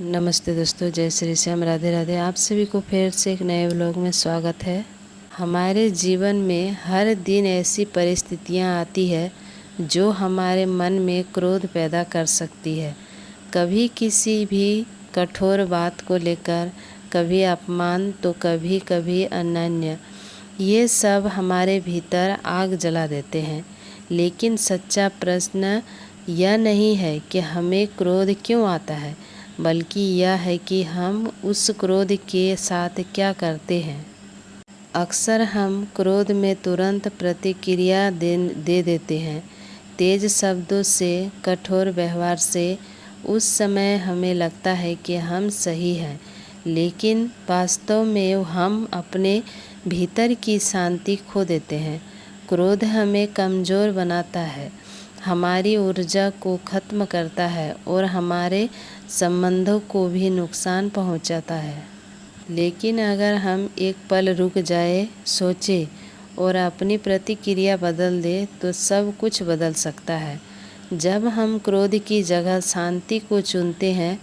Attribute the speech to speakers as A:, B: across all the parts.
A: नमस्ते दोस्तों, जय श्री श्याम, राधे राधे। आप सभी को फिर से एक नए व्लॉग में स्वागत है। हमारे जीवन में हर दिन ऐसी परिस्थितियां आती है जो हमारे मन में क्रोध पैदा कर सकती है। कभी किसी भी कठोर बात को लेकर, कभी अपमान तो कभी कभी अनन्य। ये सब हमारे भीतर आग जला देते हैं। लेकिन सच्चा प्रश्न यह नहीं है कि हमें क्रोध क्यों आता है, बल्कि यह है कि हम उस क्रोध के साथ क्या करते हैं। अक्सर हम क्रोध में तुरंत प्रतिक्रिया दे देते हैं, तेज शब्दों से, कठोर व्यवहार से। उस समय हमें लगता है कि हम सही हैं, लेकिन वास्तव में हम अपने भीतर की शांति खो देते हैं। क्रोध हमें कमज़ोर बनाता है, हमारी ऊर्जा को ख़त्म करता है और हमारे संबंधों को भी नुकसान पहुंचाता है। लेकिन अगर हम एक पल रुक जाए, सोचें और अपनी प्रतिक्रिया बदल दें तो सब कुछ बदल सकता है। जब हम क्रोध की जगह शांति को चुनते हैं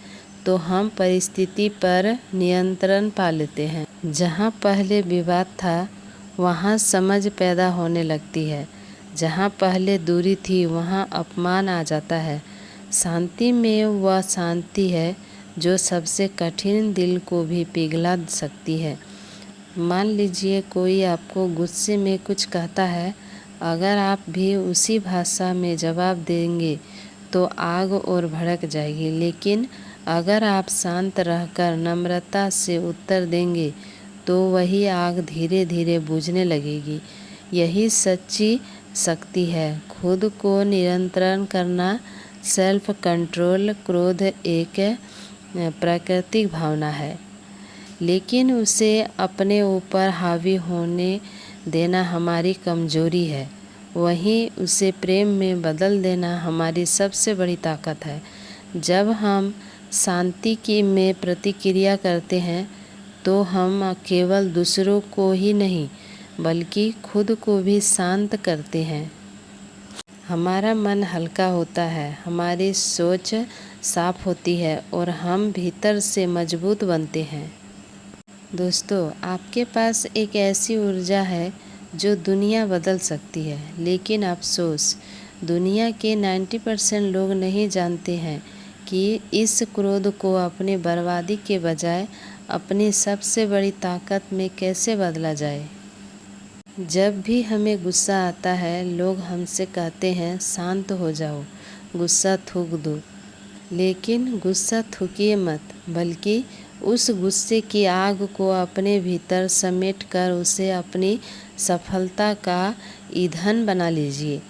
A: तो हम परिस्थिति पर नियंत्रण पा लेते हैं। जहाँ पहले विवाद था, वहाँ समझ पैदा होने लगती है। जहाँ पहले दूरी थी, वहाँ अपमान आ जाता है। शांति में वह शांति है जो सबसे कठिन दिल को भी पिघला सकती है। मान लीजिए कोई आपको गुस्से में कुछ कहता है, अगर आप भी उसी भाषा में जवाब देंगे तो आग और भड़क जाएगी। लेकिन अगर आप शांत रहकर नम्रता से उत्तर देंगे तो वही आग धीरे धीरे बुझने लगेगी। यही सच्ची शक्ति है, खुद को नियंत्रण करना, सेल्फ कंट्रोल। क्रोध एक प्राकृतिक भावना है, लेकिन उसे अपने ऊपर हावी होने देना हमारी कमजोरी है। वहीं उसे प्रेम में बदल देना हमारी सबसे बड़ी ताकत है। जब हम शांति की में प्रतिक्रिया करते हैं तो हम केवल दूसरों को ही नहीं बल्कि खुद को भी शांत करते हैं। हमारा मन हल्का होता है, हमारी सोच साफ होती है और हम भीतर से मजबूत बनते हैं। दोस्तों, आपके पास एक ऐसी ऊर्जा है जो दुनिया बदल सकती है, लेकिन अफसोस दुनिया के 90% लोग नहीं जानते हैं कि इस क्रोध को अपनी बर्बादी के बजाय अपनी सबसे बड़ी ताकत में कैसे बदला जाए। जब भी हमें गुस्सा आता है, लोग हमसे कहते हैं शांत हो जाओ, गुस्सा थूक दो। लेकिन गुस्सा थूकिए मत, बल्कि उस गुस्से की आग को अपने भीतर समेट कर उसे अपनी सफलता का ईंधन बना लीजिए।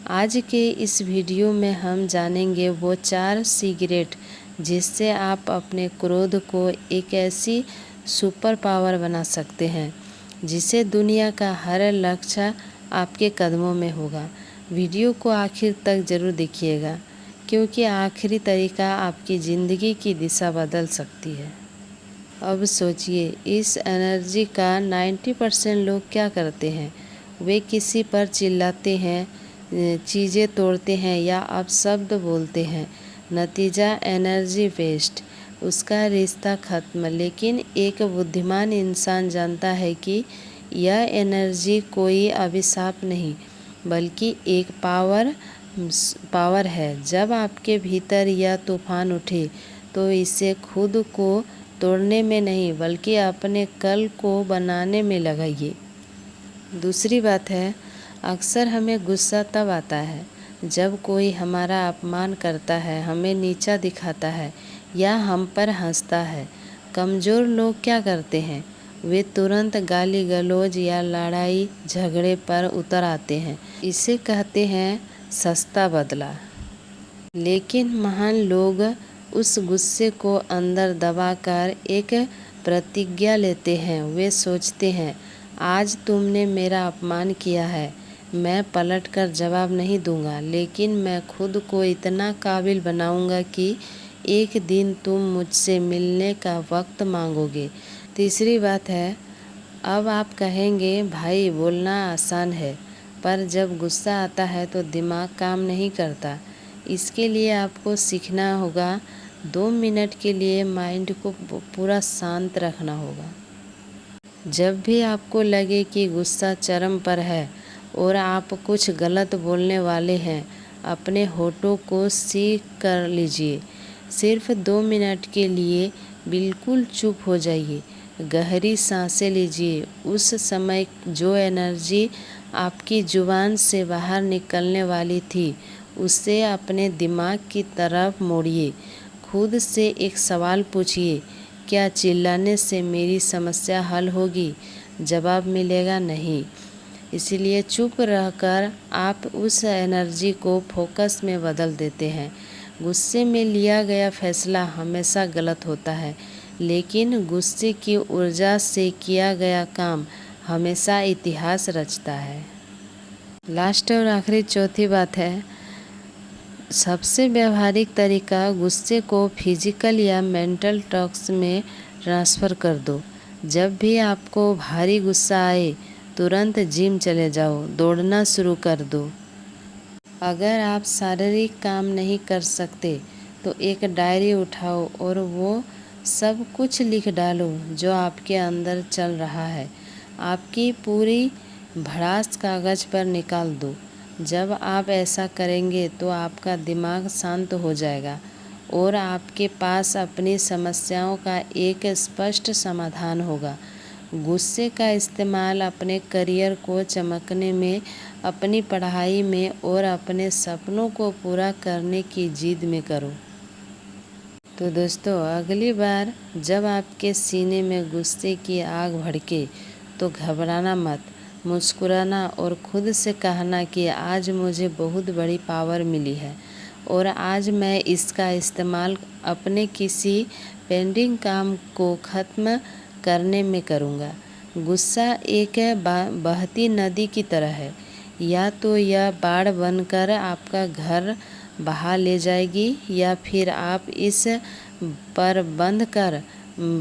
A: आज के इस वीडियो में हम जानेंगे वो 4 सीक्रेट जिससे आप अपने क्रोध को एक ऐसी सुपर पावर बना सकते हैं जिसे दुनिया का हर लक्ष्य आपके कदमों में होगा। वीडियो को आखिर तक ज़रूर देखिएगा, क्योंकि आखिरी तरीका आपकी ज़िंदगी की दिशा बदल सकती है। अब सोचिए, इस एनर्जी का 90% लोग क्या करते हैं? वे किसी पर चिल्लाते हैं, चीज़ें तोड़ते हैं या अपशब्द बोलते हैं। नतीजा एनर्जी वेस्ट, उसका रिश्ता खत्म। लेकिन एक बुद्धिमान इंसान जानता है कि यह एनर्जी कोई अभिशाप नहीं, बल्कि एक पावर है। जब आपके भीतर यह तूफान उठे तो इसे खुद को तोड़ने में नहीं, बल्कि अपने कल को बनाने में लगाइए। दूसरी बात है, अक्सर हमें गुस्सा तब आता है जब कोई हमारा अपमान करता है, हमें नीचा दिखाता है या हम पर हंसता है। कमज़ोर लोग क्या करते हैं? वे तुरंत गाली गलौज या लड़ाई झगड़े पर उतर आते हैं। इसे कहते हैं सस्ता बदला। लेकिन महान लोग उस गुस्से को अंदर दबाकर एक प्रतिज्ञा लेते हैं। वे सोचते हैं, आज तुमने मेरा अपमान किया है, मैं पलटकर जवाब नहीं दूंगा, लेकिन मैं खुद को इतना काबिल बनाऊंगा कि एक दिन तुम मुझसे मिलने का वक्त मांगोगे। तीसरी बात है, अब आप कहेंगे भाई बोलना आसान है, पर जब गुस्सा आता है तो दिमाग काम नहीं करता। इसके लिए आपको सीखना होगा 2 मिनट के लिए माइंड को पूरा शांत रखना होगा। जब भी आपको लगे कि गुस्सा चरम पर है और आप कुछ गलत बोलने वाले हैं, अपने होठों को सीख कर लीजिए। सिर्फ 2 मिनट के लिए बिल्कुल चुप हो जाइए, गहरी सांसें लीजिए। उस समय जो एनर्जी आपकी जुबान से बाहर निकलने वाली थी, उसे अपने दिमाग की तरफ मोड़िए। खुद से एक सवाल पूछिए, क्या चिल्लाने से मेरी समस्या हल होगी? जवाब मिलेगा नहीं। इसीलिए चुप रहकर आप उस एनर्जी को फोकस में बदल देते हैं। गुस्से में लिया गया फैसला हमेशा गलत होता है, लेकिन गुस्से की ऊर्जा से किया गया काम हमेशा इतिहास रचता है। लास्ट और आखिरी चौथी बात है, सबसे व्यावहारिक तरीका, गुस्से को फिजिकल या मेंटल टॉक्स में ट्रांसफ़र कर दो। जब भी आपको भारी गुस्सा आए, तुरंत जिम चले जाओ, दौड़ना शुरू कर दो। अगर आप शारीरिक काम नहीं कर सकते तो एक डायरी उठाओ और वो सब कुछ लिख डालो जो आपके अंदर चल रहा है। आपकी पूरी भड़ास कागज़ पर निकाल दो। जब आप ऐसा करेंगे तो आपका दिमाग शांत हो जाएगा और आपके पास अपनी समस्याओं का एक स्पष्ट समाधान होगा। गुस्से का इस्तेमाल अपने करियर को चमकने में, अपनी पढ़ाई में और अपने सपनों को पूरा करने की जिद में करो। तो दोस्तों, अगली बार जब आपके सीने में गुस्से की आग भड़के तो घबराना मत, मुस्कुराना और खुद से कहना कि आज मुझे बहुत बड़ी पावर मिली है और आज मैं इसका इस्तेमाल अपने किसी पेंडिंग काम को ख़त्म करने में करूँगा। गुस्सा एक बहती नदी की तरह है, या तो यह बाढ़ बनकर आपका घर बहा ले जाएगी या फिर आप इस पर बंद कर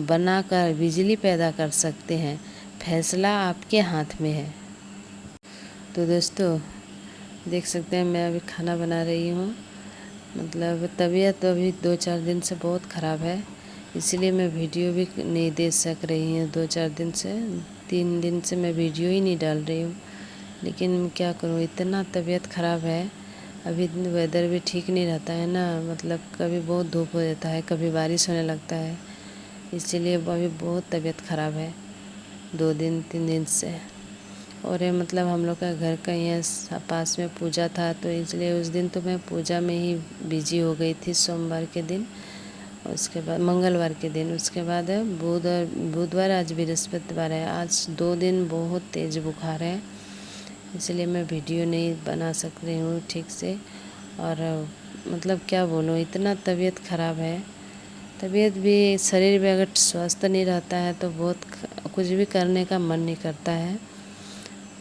A: बनाकर बिजली पैदा कर सकते हैं। फैसला आपके हाथ में है। तो दोस्तों, देख सकते हैं मैं अभी खाना बना रही हूँ। मतलब तबीयत अभी 2-4 दिन से बहुत ख़राब है, इसलिए मैं वीडियो भी नहीं दे सक रही हूँ। 2-4 दिन से, 3 दिन से मैं वीडियो ही नहीं डाल रही हूँ। लेकिन क्या करूँ, इतना तबीयत ख़राब है। अभी वेदर भी ठीक नहीं रहता है ना, मतलब कभी बहुत धूप हो जाता है, कभी बारिश होने लगता है, इसीलिए अभी बहुत तबीयत ख़राब है 2-3 दिन से। और ये मतलब हम लोग का घर का यहाँ पास में पूजा था, तो इसलिए उस दिन तो मैं पूजा में ही बिजी हो गई थी, सोमवार के दिन, उसके बाद मंगलवार के दिन, उसके बाद बुधवार, आज बृहस्पतिवार है। आज 2 दिन बहुत तेज़ बुखार है, इसलिए मैं वीडियो नहीं बना सक रही हूँ ठीक से। और मतलब क्या बोलूँ, इतना तबीयत ख़राब है। तबीयत भी, शरीर भी अगर स्वस्थ नहीं रहता है तो बहुत कुछ भी करने का मन नहीं करता है।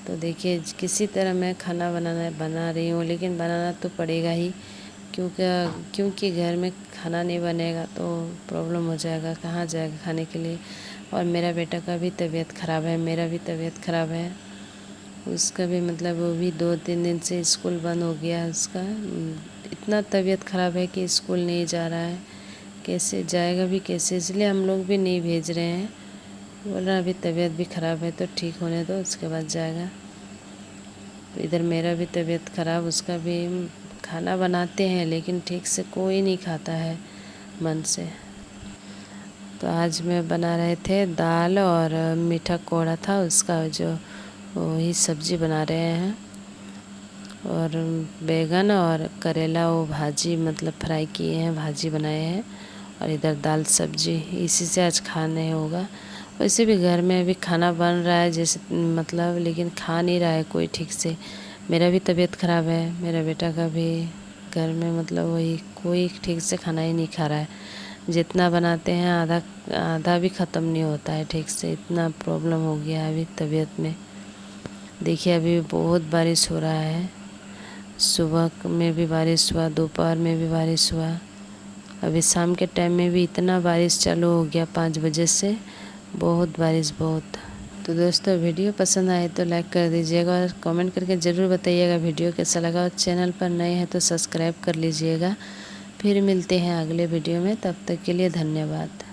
A: तो देखिए, किसी तरह मैं खाना बना रही हूँ, लेकिन बनाना तो पड़ेगा ही, क्योंकि घर में खाना नहीं बनेगा तो प्रॉब्लम हो जाएगा, कहाँ जाएगा खाने के लिए। और मेरा बेटा का भी तबीयत ख़राब है, मेरा भी तबीयत ख़राब है, उसका भी मतलब वो भी 2-3 दिन से स्कूल बंद हो गया है उसका। इतना तबीयत ख़राब है कि स्कूल नहीं जा रहा है, कैसे जाएगा भी कैसे, इसलिए हम लोग भी नहीं भेज रहे हैं। बोल रहा अभी तबीयत भी ख़राब है तो ठीक होने दो, उसके बाद जाएगा। तो इधर मेरा भी तबीयत ख़राब, उसका भी। खाना बनाते हैं लेकिन ठीक से कोई नहीं खाता है मन से। तो आज मैं बना रहे थे दाल और मीठा कोड़ा था, उसका जो वही सब्ज़ी बना रहे हैं, और बैगन और करेला वो भाजी, मतलब फ्राई किए हैं, भाजी बनाए हैं, और इधर दाल सब्जी, इसी से आज खाने होगा। वैसे भी घर में अभी खाना बन रहा है जैसे, मतलब लेकिन खा नहीं रहा है कोई ठीक से। मेरा भी तबीयत ख़राब है, मेरा बेटा का भी। घर में मतलब वही कोई ठीक से खाना ही नहीं खा रहा है। जितना बनाते हैं आधा भी ख़त्म नहीं होता है ठीक से, इतना प्रॉब्लम हो गया है अभी तबीयत में। देखिए, अभी बहुत बारिश हो रहा है, सुबह में भी बारिश हुआ, दोपहर में भी बारिश हुआ, अभी शाम के टाइम में भी इतना बारिश चालू हो गया 5 बजे से, बहुत बारिश, बहुत। तो दोस्तों, वीडियो पसंद आए तो लाइक कर दीजिएगा और कमेंट करके ज़रूर बताइएगा वीडियो कैसा लगा। और चैनल पर नए हैं तो सब्सक्राइब कर लीजिएगा। फिर मिलते हैं अगले वीडियो में, तब तक के लिए धन्यवाद।